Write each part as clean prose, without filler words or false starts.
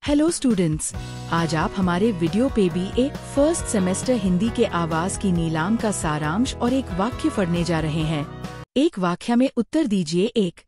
Hello students, आज आप हमारे वीडियो पे BA फर्स्ट सेमेस्टर हिंदी के आवाज की नीलाम का सारांश और एक वाक्य पढ़ने जा रहे हैं। एक वाक्य में उत्तर दीजिए। एक,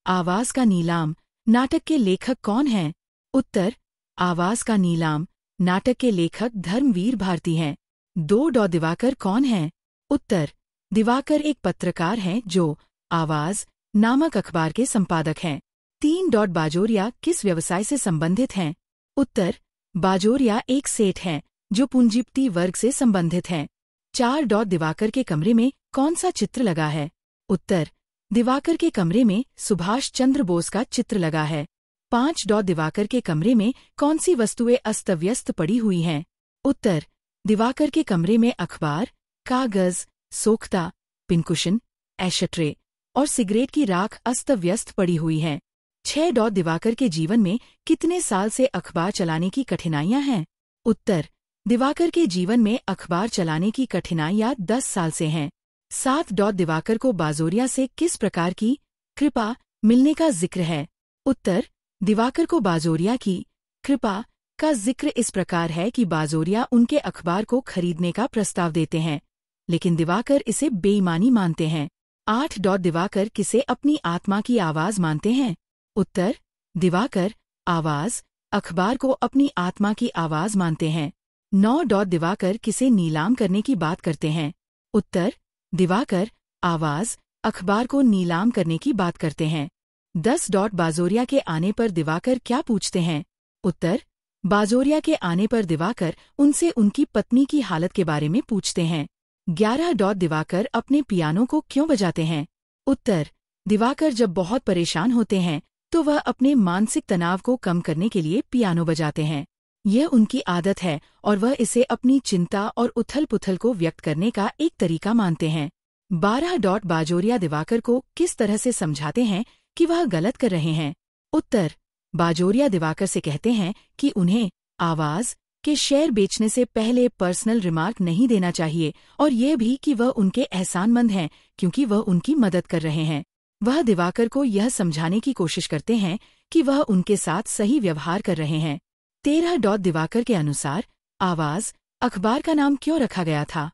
आवाज का नीलाम नाटक के लेखक कौन हैं? उत्तर, आवाज का नीलाम नाटक के लेखक धर्मवीर भारती हैं। 2. दिवाकर कौन हैं? उत्तर, दिवाकर एक पत्रकार हैं जो आवाज नामक अखबार के संपादक हैं। 3. बाजोरिया किस व्यवसाय से संबंधित हैं? उत्तर, बाजोरिया एक सेठ हैं जो पूंजीपति वर्ग से संबंधित हैं। 4. दिवाकर के कमरे में कौन सा चित्र लगा है? उत्तर, दिवाकर के कमरे में सुभाष चंद्र बोस का चित्र लगा है। 5. दिवाकर के कमरे में कौन सी वस्तुएं अस्त-व्यस्त पड़ी हुई हैं? उत्तर, दिवाकर के कमरे में अखबार, कागज, सोख्ता, पिनकुशन, एशट्रे और सिगरेट की राख अस्त-व्यस्त पड़ी हुई हैं। 6. दिवाकर के जीवन में कितने साल से अखबार चलाने की कठिनाइयां हैं? उत्तर, दिवाकर के जीवन में अखबार चलाने की कठिनाइयां 10 साल से हैं। 7. दिवाकर को बाजोरिया से किस प्रकार की कृपा मिलने का जिक्र है? उत्तर, दिवाकर को बाजोरिया की कृपा का जिक्र इस प्रकार है कि बाजोरिया उनके अखबार को खरीदने का प्रस्ताव देते हैं, लेकिन दिवाकर इसे बेईमानी मानते हैं। 8. दिवाकर किसे अपनी आत्मा की आवाज मानते हैं? उत्तर, दिवाकर आवाज अखबार को अपनी आत्मा की आवाज मानते हैं। 9. दिवाकर किसे नीलाम करने की बात करते हैं? उत्तर, दिवाकर आवाज अखबार को नीलाम करने की बात करते हैं। 10. बाजोरिया के आने पर दिवाकर क्या पूछते हैं? उत्तर, बाजोरिया के आने पर दिवाकर उनसे उनकी पत्नी की हालत के बारे में पूछते हैं। 11. दिवाकर अपने पियानो को क्यों बजाते हैं? उत्तर, दिवाकर जब बहुत परेशान होते हैं तो वह अपने मानसिक तनाव को कम करने के लिए पियानो बजाते हैं। यह उनकी आदत है और वह इसे अपनी चिंता और उथल-पुथल को व्यक्त करने का एक तरीका मानते हैं। 12. बाजोरिया दिवाकर को किस तरह से समझाते हैं कि वह गलत कर रहे हैं? उत्तर, बाजोरिया दिवाकर से कहते हैं कि उन्हें आवाज के शेयर बेचने से पहले पर्सनल रिमार्क नहीं देना चाहिए और यह भी कि वह उनके एहसानमंद हैं क्योंकि वह उनकी मदद कर रहे हैं। वह दिवाकर को यह समझाने की कोशिश करते हैं कि वह उनके साथ सही व्यवहार कर रहे हैं। 13. दिवाकर के अनुसार आवाज अखबार का नाम क्यों रखा गया था?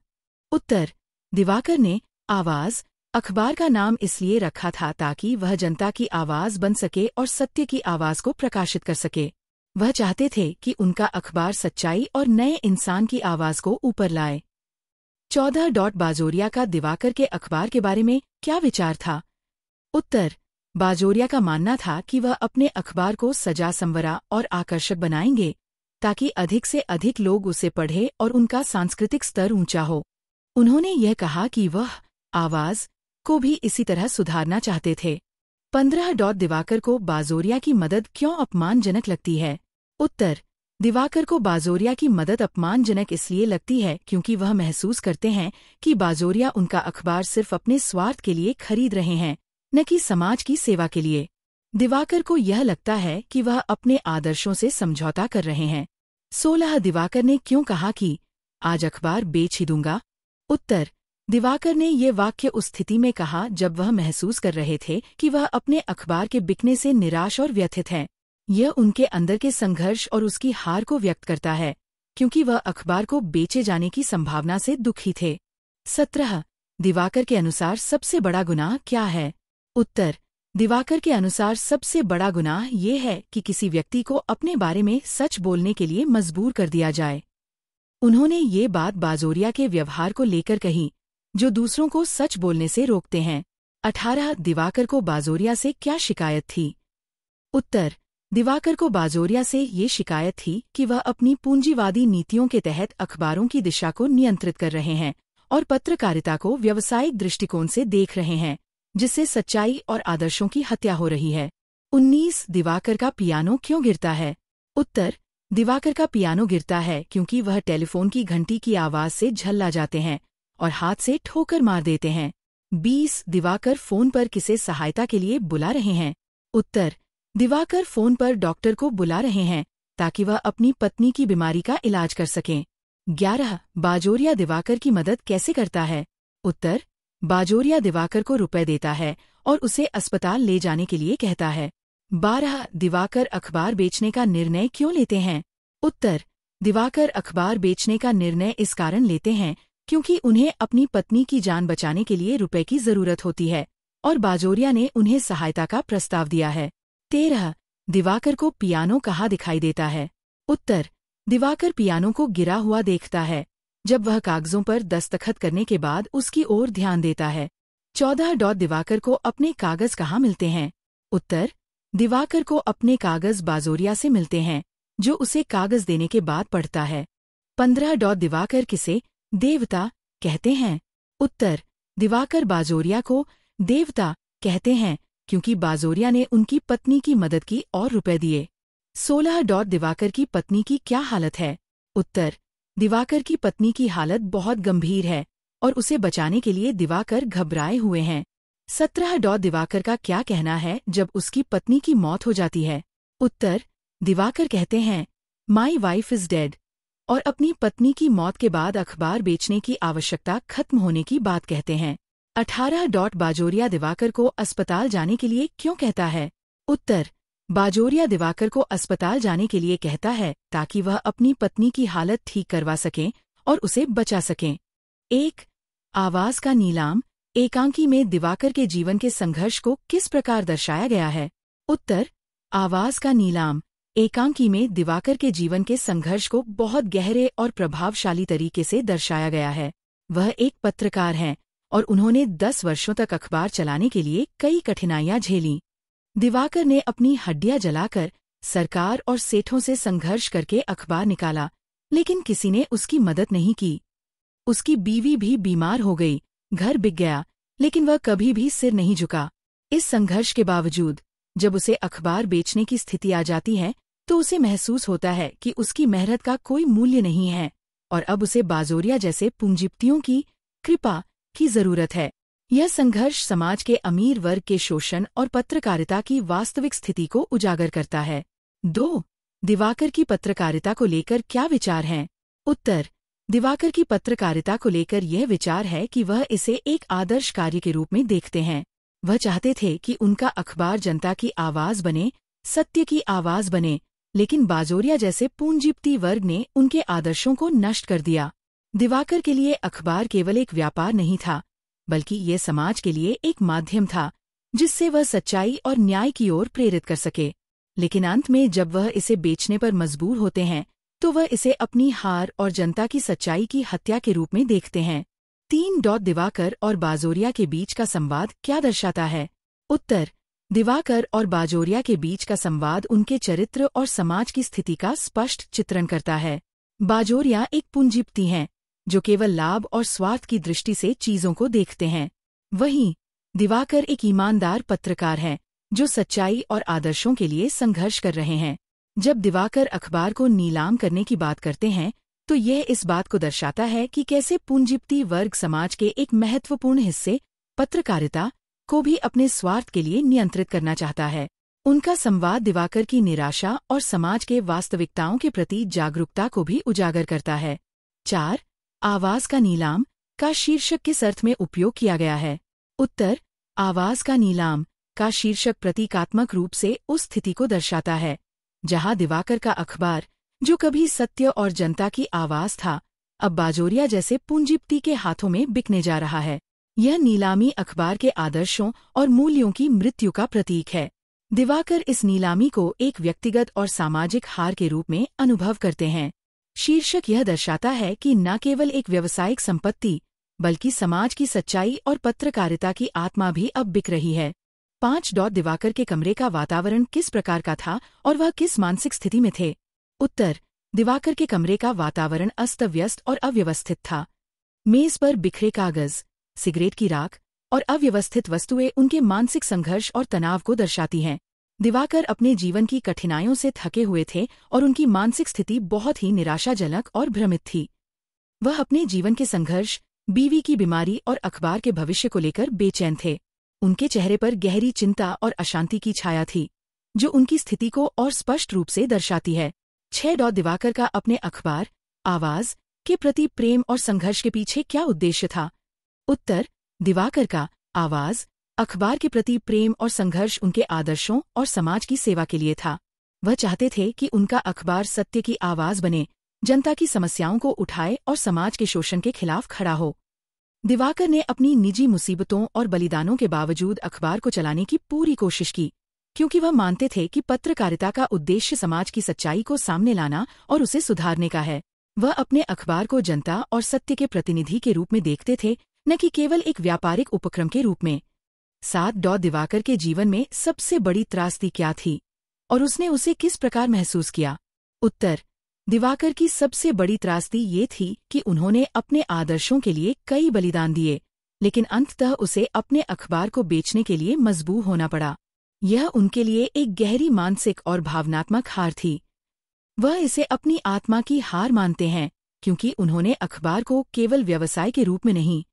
उत्तर, दिवाकर ने आवाज अखबार का नाम इसलिए रखा था ताकि वह जनता की आवाज बन सके और सत्य की आवाज को प्रकाशित कर सके। वह चाहते थे कि उनका अखबार सच्चाई और नए इंसान की आवाज को ऊपर लाए। 14. बाजोरिया का दिवाकर के अखबार के बारे में क्या विचार था? उत्तर, बाजोरिया का मानना था कि वह अपने अखबार को सजा संवरा और आकर्षक बनाएंगे ताकि अधिक से अधिक लोग उसे पढ़े और उनका सांस्कृतिक स्तर ऊंचा हो। उन्होंने यह कहा कि वह आवाज को भी इसी तरह सुधारना चाहते थे। 15. दिवाकर को बाजोरिया की मदद क्यों अपमानजनक लगती है? उत्तर, दिवाकर को बाजोरिया की मदद अपमानजनक इसलिए लगती है क्योंकि वह महसूस करते हैं कि बाजोरिया उनका अखबार सिर्फ अपने स्वार्थ के लिए खरीद रहे हैं, न कि समाज की सेवा के लिए। दिवाकर को यह लगता है कि वह अपने आदर्शों से समझौता कर रहे हैं। 16. दिवाकर ने क्यों कहा कि आज अखबार बेच ही दूंगा? उत्तर, दिवाकर ने ये वाक्य उस स्थिति में कहा जब वह महसूस कर रहे थे कि वह अपने अखबार के बिकने से निराश और व्यथित हैं। यह उनके अंदर के संघर्ष और उसकी हार को व्यक्त करता है क्योंकि वह अखबार को बेचे जाने की संभावना से दुखी थे। 17. दिवाकर के अनुसार सबसे बड़ा गुनाह क्या है? उत्तर, दिवाकर के अनुसार सबसे बड़ा गुनाह ये है कि किसी व्यक्ति को अपने बारे में सच बोलने के लिए मजबूर कर दिया जाए। उन्होंने ये बात बाजोरिया के व्यवहार को लेकर कही जो दूसरों को सच बोलने से रोकते हैं। 18. दिवाकर को बाजोरिया से क्या शिकायत थी? उत्तर, दिवाकर को बाजोरिया से ये शिकायत थी कि वह अपनी पूंजीवादी नीतियों के तहत अखबारों की दिशा को नियंत्रित कर रहे हैं और पत्रकारिता को व्यावसायिक दृष्टिकोण से देख रहे हैं, जिससे सच्चाई और आदर्शों की हत्या हो रही है। 19. दिवाकर का पियानो क्यों गिरता है? उत्तर, दिवाकर का पियानो गिरता है क्योंकि वह टेलीफोन की घंटी की आवाज से झल्ला जाते हैं और हाथ से ठोकर मार देते हैं। 20. दिवाकर फोन पर किसे सहायता के लिए बुला रहे हैं? उत्तर, दिवाकर फोन पर डॉक्टर को बुला रहे हैं ताकि वह अपनी पत्नी की बीमारी का इलाज कर सकें। 11. बाजोरिया दिवाकर की मदद कैसे करता है? उत्तर, बाजोरिया दिवाकर को रुपए देता है और उसे अस्पताल ले जाने के लिए कहता है। 12 दिवाकर अखबार बेचने का निर्णय क्यों लेते हैं? उत्तर, दिवाकर अखबार बेचने का निर्णय इस कारण लेते हैं क्योंकि उन्हें अपनी पत्नी की जान बचाने के लिए रुपए की जरूरत होती है और बाजोरिया ने उन्हें सहायता का प्रस्ताव दिया है। 13 दिवाकर को पियानो कहाँ दिखाई देता है? उत्तर, दिवाकर पियानो को गिरा हुआ देखता है जब वह कागजों पर दस्तखत करने के बाद उसकी ओर ध्यान देता है। 14 दिवाकर को अपने कागज कहाँ मिलते हैं? उत्तर, दिवाकर को अपने कागज बाजोरिया से मिलते हैं जो उसे कागज देने के बाद पढ़ता है। 15 दिवाकर किसे देवता कहते हैं? उत्तर, दिवाकर बाजोरिया को देवता कहते हैं क्योंकि बाजोरिया ने उनकी पत्नी की मदद की और रुपए दिए। 16 दिवाकर की पत्नी की क्या हालत है? उत्तर, दिवाकर की पत्नी की हालत बहुत गंभीर है और उसे बचाने के लिए दिवाकर घबराए हुए हैं। 17 दिवाकर का क्या कहना है जब उसकी पत्नी की मौत हो जाती है? उत्तर, दिवाकर कहते हैं माई वाइफ इज डेड और अपनी पत्नी की मौत के बाद अखबार बेचने की आवश्यकता खत्म होने की बात कहते हैं। 18 बाजोरिया दिवाकर को अस्पताल जाने के लिए क्यों कहता है? उत्तर, बाजोरिया दिवाकर को अस्पताल जाने के लिए कहता है ताकि वह अपनी पत्नी की हालत ठीक करवा सकें और उसे बचा सकें। 1 आवाज का नीलाम एकांकी में दिवाकर के जीवन के संघर्ष को किस प्रकार दर्शाया गया है? उत्तर, आवाज का नीलाम एकांकी में दिवाकर के जीवन के संघर्ष को बहुत गहरे और प्रभावशाली तरीके से दर्शाया गया है। वह एक पत्रकार हैं और उन्होंने 10 वर्षों तक अखबार चलाने के लिए कई कठिनाइयां झेलीं। दिवाकर ने अपनी हड्डियां जलाकर सरकार और सेठों से संघर्ष करके अखबार निकाला, लेकिन किसी ने उसकी मदद नहीं की। उसकी बीवी भी बीमार हो गई, घर बिक गया, लेकिन वह कभी भी सिर नहीं झुका। इस संघर्ष के बावजूद जब उसे अखबार बेचने की स्थिति आ जाती है तो उसे महसूस होता है कि उसकी मेहनत का कोई मूल्य नहीं है और अब उसे बाजोरिया जैसे पूंजीपतियों की कृपा की जरूरत है। यह संघर्ष समाज के अमीर वर्ग के शोषण और पत्रकारिता की वास्तविक स्थिति को उजागर करता है। 2 दिवाकर की पत्रकारिता को लेकर क्या विचार हैं? उत्तर, दिवाकर की पत्रकारिता को लेकर यह विचार है कि वह इसे एक आदर्श कार्य के रूप में देखते हैं। वह चाहते थे कि उनका अखबार जनता की आवाज बने, सत्य की आवाज बने, लेकिन बाजोरिया जैसे पूंजीपति वर्ग ने उनके आदर्शों को नष्ट कर दिया। दिवाकर के लिए अखबार केवल एक व्यापार नहीं था, बल्कि ये समाज के लिए एक माध्यम था जिससे वह सच्चाई और न्याय की ओर प्रेरित कर सके। लेकिन अंत में जब वह इसे बेचने पर मजबूर होते हैं तो वह इसे अपनी हार और जनता की सच्चाई की हत्या के रूप में देखते हैं। 3 दिवाकर और बाजोरिया के बीच का संवाद क्या दर्शाता है? उत्तर, दिवाकर और बाजोरिया के बीच का संवाद उनके चरित्र और समाज की स्थिति का स्पष्ट चित्रण करता है। बाजोरिया एक पूंजीपति हैं जो केवल लाभ और स्वार्थ की दृष्टि से चीजों को देखते हैं। वहीं दिवाकर एक ईमानदार पत्रकार हैं जो सच्चाई और आदर्शों के लिए संघर्ष कर रहे हैं। जब दिवाकर अखबार को नीलाम करने की बात करते हैं तो यह इस बात को दर्शाता है कि कैसे पूंजीपति वर्ग समाज के एक महत्वपूर्ण हिस्से पत्रकारिता को भी अपने स्वार्थ के लिए नियंत्रित करना चाहता है। उनका संवाद दिवाकर की निराशा और समाज के वास्तविकताओं के प्रति जागरूकता को भी उजागर करता है। 4 आवाज का नीलाम का शीर्षक किस अर्थ में उपयोग किया गया है? उत्तर, आवाज का नीलाम का शीर्षक प्रतीकात्मक रूप से उस स्थिति को दर्शाता है जहां दिवाकर का अखबार, जो कभी सत्य और जनता की आवाज था, अब बाजोरिया जैसे पूंजीपति के हाथों में बिकने जा रहा है। यह नीलामी अखबार के आदर्शों और मूल्यों की मृत्यु का प्रतीक है। दिवाकर इस नीलामी को एक व्यक्तिगत और सामाजिक हार के रूप में अनुभव करते हैं। शीर्षक यह दर्शाता है कि न केवल एक व्यावसायिक संपत्ति बल्कि समाज की सच्चाई और पत्रकारिता की आत्मा भी अब बिक रही है। 5 दिवाकर के कमरे का वातावरण किस प्रकार का था और वह किस मानसिक स्थिति में थे? उत्तर, दिवाकर के कमरे का वातावरण अस्त व्यस्त और अव्यवस्थित था। मेज पर बिखरे कागज, सिगरेट की राख और अव्यवस्थित वस्तुएं उनके मानसिक संघर्ष और तनाव को दर्शाती हैं। दिवाकर अपने जीवन की कठिनाइयों से थके हुए थे और उनकी मानसिक स्थिति बहुत ही निराशाजनक और भ्रमित थी। वह अपने जीवन के संघर्ष, बीवी की बीमारी और अखबार के भविष्य को लेकर बेचैन थे। उनके चेहरे पर गहरी चिंता और अशांति की छाया थी, जो उनकी स्थिति को और स्पष्ट रूप से दर्शाती है। 6 दिवाकर का अपने अखबार, आवाज के प्रति प्रेम और संघर्ष के पीछे क्या उद्देश्य था? उत्तर, दिवाकर का आवाज अखबार के प्रति प्रेम और संघर्ष उनके आदर्शों और समाज की सेवा के लिए था। वह चाहते थे कि उनका अखबार सत्य की आवाज बने, जनता की समस्याओं को उठाए और समाज के शोषण के खिलाफ खड़ा हो। दिवाकर ने अपनी निजी मुसीबतों और बलिदानों के बावजूद अखबार को चलाने की पूरी कोशिश की, क्योंकि वह मानते थे कि पत्रकारिता का उद्देश्य समाज की सच्चाई को सामने लाना और उसे सुधारने का है। वह अपने अखबार को जनता और सत्य के प्रतिनिधि के रूप में देखते थे, न कि केवल एक व्यापारिक उपक्रम के रूप में। 7. दिवाकर के जीवन में सबसे बड़ी त्रासदी क्या थी और उसने उसे किस प्रकार महसूस किया? उत्तर: दिवाकर की सबसे बड़ी त्रासदी ये थी कि उन्होंने अपने आदर्शों के लिए कई बलिदान दिए, लेकिन अंततः उसे अपने अखबार को बेचने के लिए मजबूर होना पड़ा। यह उनके लिए एक गहरी मानसिक और भावनात्मक हार थी। वह इसे अपनी आत्मा की हार मानते हैं, क्योंकि उन्होंने अखबार को केवल व्यवसाय के रूप में नहीं,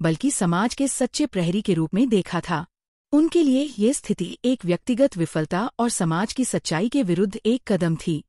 बल्कि समाज के सच्चे प्रहरी के रूप में देखा था। उनके लिए ये स्थिति एक व्यक्तिगत विफलता और समाज की सच्चाई के विरुद्ध एक कदम थी।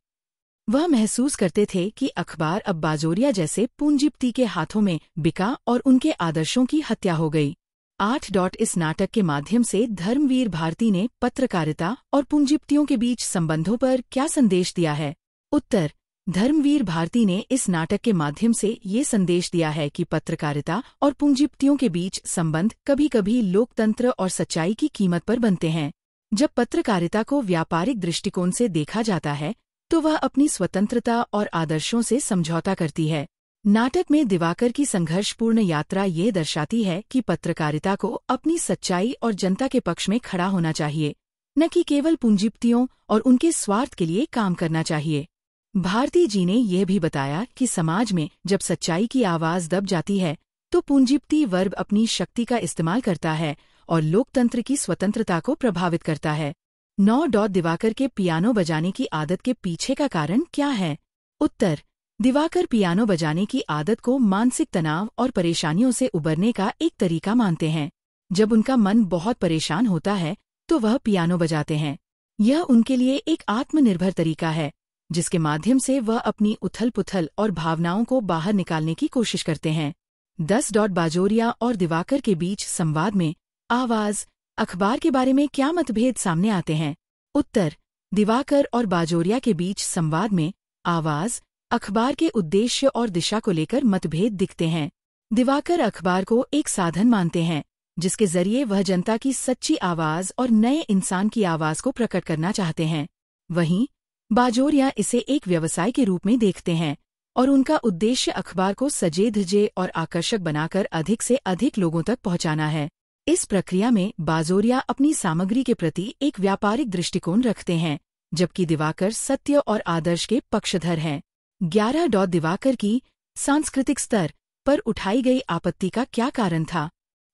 वह महसूस करते थे कि अखबार अब बाजोरिया जैसे पूंजीपति के हाथों में बिका और उनके आदर्शों की हत्या हो गई। 8. इस नाटक के माध्यम से धर्मवीर भारती ने पत्रकारिता और पूंजीपतियों के बीच संबंधों पर क्या संदेश दिया है? उत्तर: धर्मवीर भारती ने इस नाटक के माध्यम से ये संदेश दिया है कि पत्रकारिता और पूंजीपतियों के बीच संबंध कभी-कभी लोकतंत्र और सच्चाई की कीमत पर बनते हैं। जब पत्रकारिता को व्यापारिक दृष्टिकोण से देखा जाता है, तो वह अपनी स्वतंत्रता और आदर्शों से समझौता करती है। नाटक में दिवाकर की संघर्षपूर्ण यात्रा ये दर्शाती है कि पत्रकारिता को अपनी सच्चाई और जनता के पक्ष में खड़ा होना चाहिए, न कि केवल पूंजीपतियों और उनके स्वार्थ के लिए काम करना चाहिए। भारती जी ने यह भी बताया कि समाज में जब सच्चाई की आवाज दब जाती है, तो पूंजीपति वर्ग अपनी शक्ति का इस्तेमाल करता है और लोकतंत्र की स्वतंत्रता को प्रभावित करता है। 9. दिवाकर के पियानो बजाने की आदत के पीछे का कारण क्या है? उत्तर: दिवाकर पियानो बजाने की आदत को मानसिक तनाव और परेशानियों से उबरने का एक तरीका मानते हैं। जब उनका मन बहुत परेशान होता है, तो वह पियानो बजाते हैं। यह उनके लिए एक आत्मनिर्भर तरीका है, जिसके माध्यम से वह अपनी उथल-पुथल और भावनाओं को बाहर निकालने की कोशिश करते हैं। 10. बाजोरिया और दिवाकर के बीच संवाद में आवाज अखबार के बारे में क्या मतभेद सामने आते हैं? उत्तर: दिवाकर और बाजोरिया के बीच संवाद में आवाज अखबार के उद्देश्य और दिशा को लेकर मतभेद दिखते हैं। दिवाकर अखबार को एक साधन मानते हैं, जिसके जरिए वह जनता की सच्ची आवाज और नए इंसान की आवाज को प्रकट करना चाहते हैं। वहीं बाजोरिया इसे एक व्यवसाय के रूप में देखते हैं और उनका उद्देश्य अखबार को सजे-धजे और आकर्षक बनाकर अधिक से अधिक लोगों तक पहुंचाना है। इस प्रक्रिया में बाजोरिया अपनी सामग्री के प्रति एक व्यापारिक दृष्टिकोण रखते हैं, जबकि दिवाकर सत्य और आदर्श के पक्षधर हैं। 11. दिवाकर की सांस्कृतिक स्तर पर उठाई गई आपत्ति का क्या कारण था?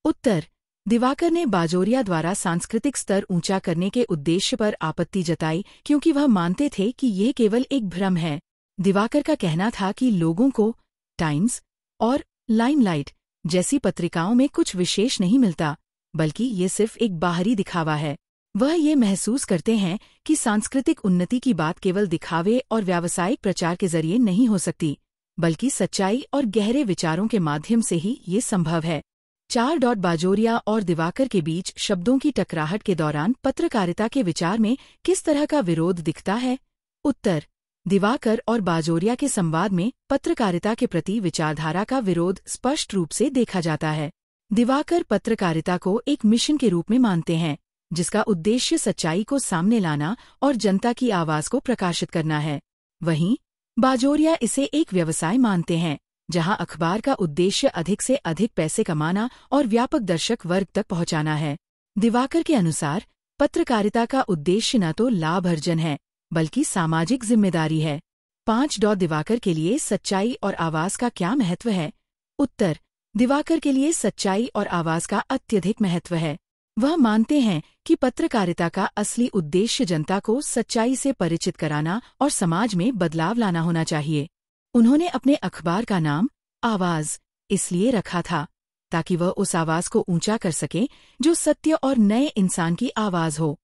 उत्तर: दिवाकर ने बाजोरिया द्वारा सांस्कृतिक स्तर ऊंचा करने के उद्देश्य पर आपत्ति जताई, क्योंकि वह मानते थे कि यह केवल एक भ्रम है। दिवाकर का कहना था कि लोगों को टाइम्स और लाइमलाइट जैसी पत्रिकाओं में कुछ विशेष नहीं मिलता, बल्कि ये सिर्फ एक बाहरी दिखावा है। वह ये महसूस करते हैं कि सांस्कृतिक उन्नति की बात केवल दिखावे और व्यावसायिक प्रचार के जरिए नहीं हो सकती, बल्कि सच्चाई और गहरे विचारों के माध्यम से ही ये संभव है। 4. बाजोरिया और दिवाकर के बीच शब्दों की टकराहट के दौरान पत्रकारिता के विचार में किस तरह का विरोध दिखता है? उत्तर: दिवाकर और बाजोरिया के संवाद में पत्रकारिता के प्रति विचारधारा का विरोध स्पष्ट रूप से देखा जाता है। दिवाकर पत्रकारिता को एक मिशन के रूप में मानते हैं, जिसका उद्देश्य सच्चाई को सामने लाना और जनता की आवाज को प्रकाशित करना है। वहीं बाजोरिया इसे एक व्यवसाय मानते हैं, जहां अखबार का उद्देश्य अधिक से अधिक पैसे कमाना और व्यापक दर्शक वर्ग तक पहुंचाना है। दिवाकर के अनुसार पत्रकारिता का उद्देश्य न तो लाभ अर्जन है, बल्कि सामाजिक जिम्मेदारी है। 5. दिवाकर के लिए सच्चाई और आवाज का क्या महत्व है? उत्तर: दिवाकर के लिए सच्चाई और आवाज का अत्यधिक महत्व है। वह मानते हैं कि पत्रकारिता का असली उद्देश्य जनता को सच्चाई से परिचित कराना और समाज में बदलाव लाना होना चाहिए। उन्होंने अपने अखबार का नाम आवाज इसलिए रखा था ताकि वह उस आवाज को ऊंचा कर सके जो सत्य और नए इंसान की आवाज हो।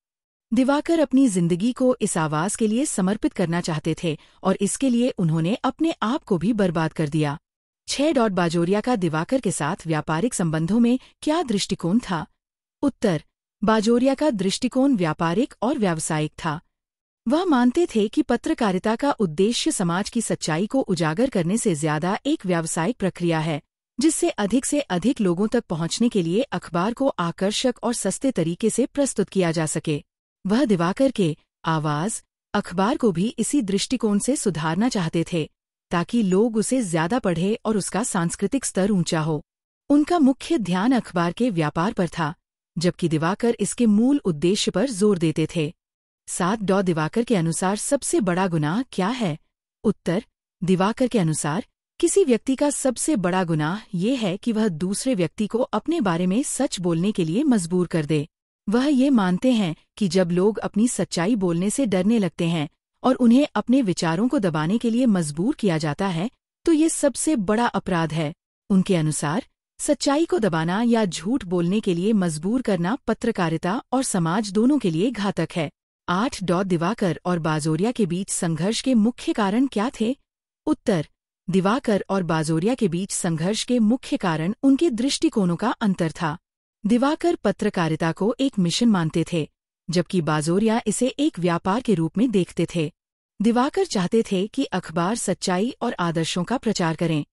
दिवाकर अपनी जिंदगी को इस आवाज के लिए समर्पित करना चाहते थे और इसके लिए उन्होंने अपने आप को भी बर्बाद कर दिया। 6. बाजोरिया का दिवाकर के साथ व्यापारिक संबंधों में क्या दृष्टिकोण था? उत्तर, बाजोरिया का दृष्टिकोण व्यापारिक और व्यावसायिक था। वह मानते थे कि पत्रकारिता का उद्देश्य समाज की सच्चाई को उजागर करने से ज्यादा एक व्यावसायिक प्रक्रिया है, जिससे अधिक लोगों तक पहुंचने के लिए अखबार को आकर्षक और सस्ते तरीके से प्रस्तुत किया जा सके। वह दिवाकर के आवाज अखबार को भी इसी दृष्टिकोण से सुधारना चाहते थे, ताकि लोग उसे ज्यादा पढ़े और उसका सांस्कृतिक स्तर ऊंचा हो। उनका मुख्य ध्यान अखबार के व्यापार पर था, जबकि दिवाकर इसके मूल उद्देश्य पर जोर देते थे। 7. दिवाकर के अनुसार सबसे बड़ा गुनाह क्या है? उत्तर, दिवाकर के अनुसार किसी व्यक्ति का सबसे बड़ा गुनाह ये है कि वह दूसरे व्यक्ति को अपने बारे में सच बोलने के लिए मजबूर कर दे। वह ये मानते हैं कि जब लोग अपनी सच्चाई बोलने से डरने लगते हैं और उन्हें अपने विचारों को दबाने के लिए मजबूर किया जाता है, तो ये सबसे बड़ा अपराध है। उनके अनुसार सच्चाई को दबाना या झूठ बोलने के लिए मजबूर करना पत्रकारिता और समाज दोनों के लिए घातक है। 8. दिवाकर और बाजोरिया के बीच संघर्ष के मुख्य कारण क्या थे? उत्तर, दिवाकर और बाजोरिया के बीच संघर्ष के मुख्य कारण उनके दृष्टिकोणों का अंतर था। दिवाकर पत्रकारिता को एक मिशन मानते थे, जबकि बाजोरिया इसे एक व्यापार के रूप में देखते थे। दिवाकर चाहते थे कि अखबार सच्चाई और आदर्शों का प्रचार करें,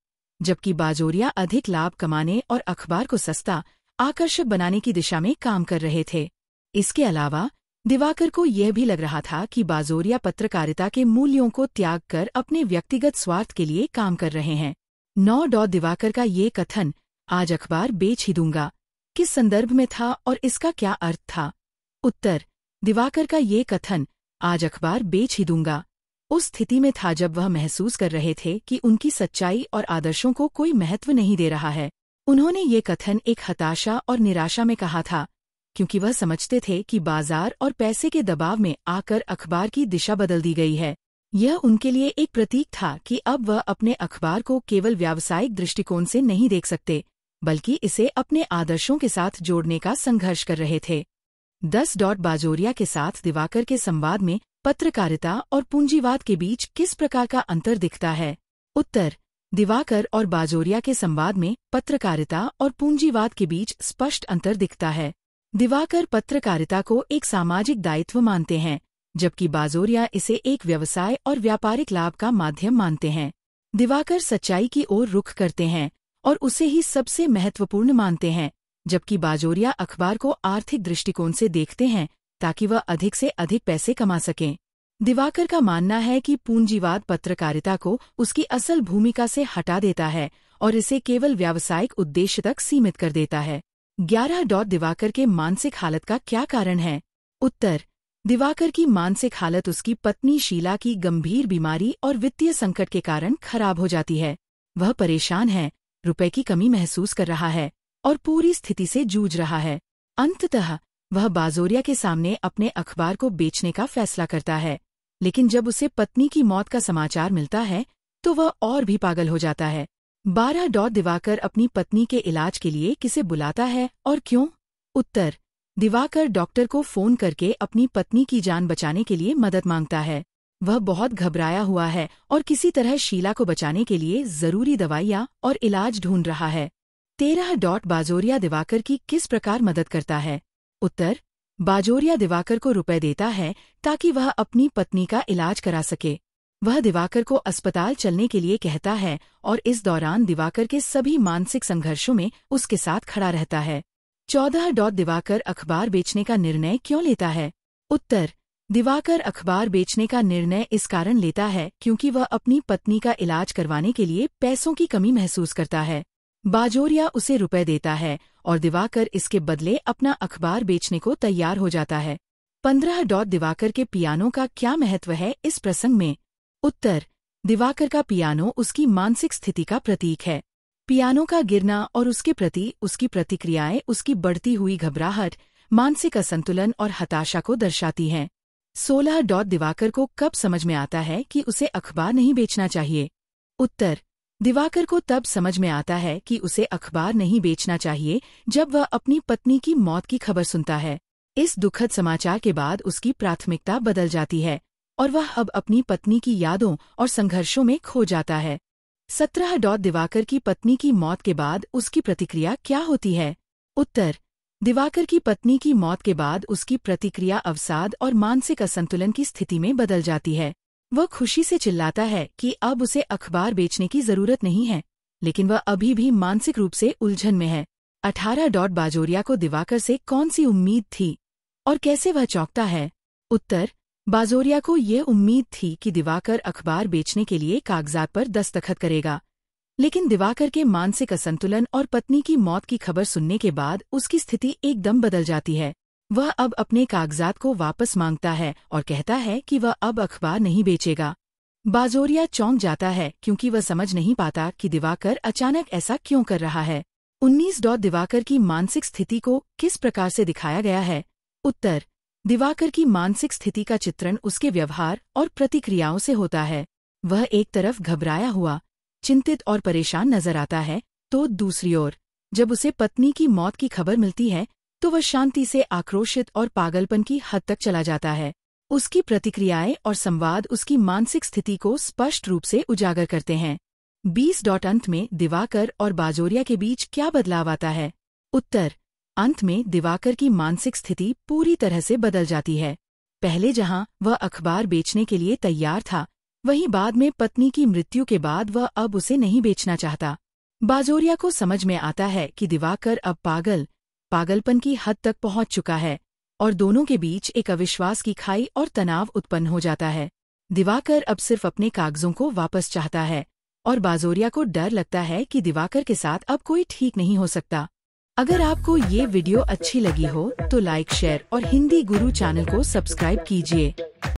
जबकि बाजोरिया अधिक लाभ कमाने और अखबार को सस्ता, आकर्षक बनाने की दिशा में काम कर रहे थे। इसके अलावा दिवाकर को यह भी लग रहा था कि बाजोरिया पत्रकारिता के मूल्यों को त्याग कर अपने व्यक्तिगत स्वार्थ के लिए काम कर रहे हैं। 9. दिवाकर का ये कथन, आज अखबार बेच ही दूंगा, किस संदर्भ में था और इसका क्या अर्थ था? उत्तर, दिवाकर का ये कथन, आज अखबार बेच ही दूंगा, उस स्थिति में था जब वह महसूस कर रहे थे कि उनकी सच्चाई और आदर्शों को कोई महत्व नहीं दे रहा है। उन्होंने ये कथन एक हताशा और निराशा में कहा था, क्योंकि वह समझते थे कि बाजार और पैसे के दबाव में आकर अखबार की दिशा बदल दी गई है। यह उनके लिए एक प्रतीक था कि अब वह अपने अखबार को केवल व्यावसायिक दृष्टिकोण से नहीं देख सकते, बल्कि इसे अपने आदर्शों के साथ जोड़ने का संघर्ष कर रहे थे। 10. बाजोरिया के साथ दिवाकर के संवाद में पत्रकारिता और पूंजीवाद के बीच किस प्रकार का अंतर दिखता है? उत्तर, दिवाकर और बाजोरिया के संवाद में पत्रकारिता और पूंजीवाद के बीच स्पष्ट अंतर दिखता है। दिवाकर पत्रकारिता को एक सामाजिक दायित्व मानते हैं, जबकि बाजोरिया इसे एक व्यवसाय और व्यापारिक लाभ का माध्यम मानते हैं। दिवाकर सच्चाई की ओर रुख करते हैं और उसे ही सबसे महत्वपूर्ण मानते हैं, जबकि बाजोरिया अखबार को आर्थिक दृष्टिकोण से देखते हैं ताकि वह अधिक से अधिक पैसे कमा सकें। दिवाकर का मानना है कि पूंजीवाद पत्रकारिता को उसकी असल भूमिका से हटा देता है और इसे केवल व्यावसायिक उद्देश्य तक सीमित कर देता है। 11. दिवाकर के मानसिक हालत का क्या कारण है? उत्तर, दिवाकर की मानसिक हालत उसकी पत्नी शीला की गंभीर बीमारी और वित्तीय संकट के कारण खराब हो जाती है। वह परेशान है, रुपए की कमी महसूस कर रहा है और पूरी स्थिति से जूझ रहा है। अंततः वह बाजोरिया के सामने अपने अखबार को बेचने का फैसला करता है, लेकिन जब उसे पत्नी की मौत का समाचार मिलता है तो वह और भी पागल हो जाता है। 12. दिवाकर अपनी पत्नी के इलाज के लिए किसे बुलाता है और क्यों? उत्तर, दिवाकर डॉक्टर को फोन करके अपनी पत्नी की जान बचाने के लिए मदद मांगता है। वह बहुत घबराया हुआ है और किसी तरह शीला को बचाने के लिए जरूरी दवाइयाँ और इलाज ढूंढ रहा है। 13. बाजोरिया दिवाकर की किस प्रकार मदद करता है? उत्तर, बाजोरिया दिवाकर को रुपए देता है ताकि वह अपनी पत्नी का इलाज करा सके। वह दिवाकर को अस्पताल चलने के लिए कहता है और इस दौरान दिवाकर के सभी मानसिक संघर्षों में उसके साथ खड़ा रहता है। 14. दिवाकर अखबार बेचने का निर्णय क्यों लेता है? उत्तर, दिवाकर अखबार बेचने का निर्णय इस कारण लेता है क्योंकि वह अपनी पत्नी का इलाज करवाने के लिए पैसों की कमी महसूस करता है। बाजोरिया उसे रुपए देता है और दिवाकर इसके बदले अपना अखबार बेचने को तैयार हो जाता है। 15. दिवाकर के पियानो का क्या महत्व है इस प्रसंग में? उत्तर, दिवाकर का पियानो उसकी मानसिक स्थिति का प्रतीक है। पियानो का गिरना और उसके प्रति उसकी प्रतिक्रियाएं उसकी बढ़ती हुई घबराहट, मानसिक असंतुलन और हताशा को दर्शाती हैं। 16. दिवाकर को कब समझ में आता है कि उसे अखबार नहीं बेचना चाहिए? उत्तर, दिवाकर को तब समझ में आता है कि उसे अखबार नहीं बेचना चाहिए जब वह अपनी पत्नी की मौत की खबर सुनता है। इस दुखद समाचार के बाद उसकी प्राथमिकता बदल जाती है और वह अब अपनी पत्नी की यादों और संघर्षों में खो जाता है। 17. दिवाकर की पत्नी की मौत के बाद उसकी प्रतिक्रिया क्या होती है? उत्तर, दिवाकर की पत्नी की मौत के बाद उसकी प्रतिक्रिया अवसाद और मानसिक असंतुलन की स्थिति में बदल जाती है। वह खुशी से चिल्लाता है कि अब उसे अखबार बेचने की जरूरत नहीं है, लेकिन वह अभी भी मानसिक रूप से उलझन में है। 18 बाजोरिया को दिवाकर से कौन सी उम्मीद थी और कैसे वह चौंकता है? उत्तर: बाजोरिया को ये उम्मीद थी कि दिवाकर अखबार बेचने के लिए कागजात पर दस्तखत करेगा, लेकिन दिवाकर के मानसिक असंतुलन और पत्नी की मौत की खबर सुनने के बाद उसकी स्थिति एकदम बदल जाती है। वह अब अपने कागजात को वापस मांगता है और कहता है कि वह अब अखबार नहीं बेचेगा। बाजोरिया चौंक जाता है क्योंकि वह समझ नहीं पाता कि दिवाकर अचानक ऐसा क्यों कर रहा है। 19 दिवाकर की मानसिक स्थिति को किस प्रकार से दिखाया गया है? उत्तर: दिवाकर की मानसिक स्थिति का चित्रण उसके व्यवहार और प्रतिक्रियाओं से होता है। वह एक तरफ घबराया हुआ, चिंतित और परेशान नजर आता है, तो दूसरी ओर जब उसे पत्नी की मौत की खबर मिलती है तो वह शांति से आक्रोशित और पागलपन की हद तक चला जाता है। उसकी प्रतिक्रियाएं और संवाद उसकी मानसिक स्थिति को स्पष्ट रूप से उजागर करते हैं। 20 अंत में दिवाकर और बाजोरिया के बीच क्या बदलाव आता है? उत्तर: अंत में दिवाकर की मानसिक स्थिति पूरी तरह से बदल जाती है। पहले जहां वह अखबार बेचने के लिए तैयार था, वहीं बाद में पत्नी की मृत्यु के बाद वह अब उसे नहीं बेचना चाहता। बाजोरिया को समझ में आता है कि दिवाकर अब पागलपन की हद तक पहुंच चुका है और दोनों के बीच एक अविश्वास की खाई और तनाव उत्पन्न हो जाता है। दिवाकर अब सिर्फ अपने कागजों को वापस चाहता है और बाजोरिया को डर लगता है कि दिवाकर के साथ अब कोई ठीक नहीं हो सकता। अगर आपको ये वीडियो अच्छी लगी हो तो लाइक, शेयर और हिंदी गुरु चैनल को सब्सक्राइब कीजिए।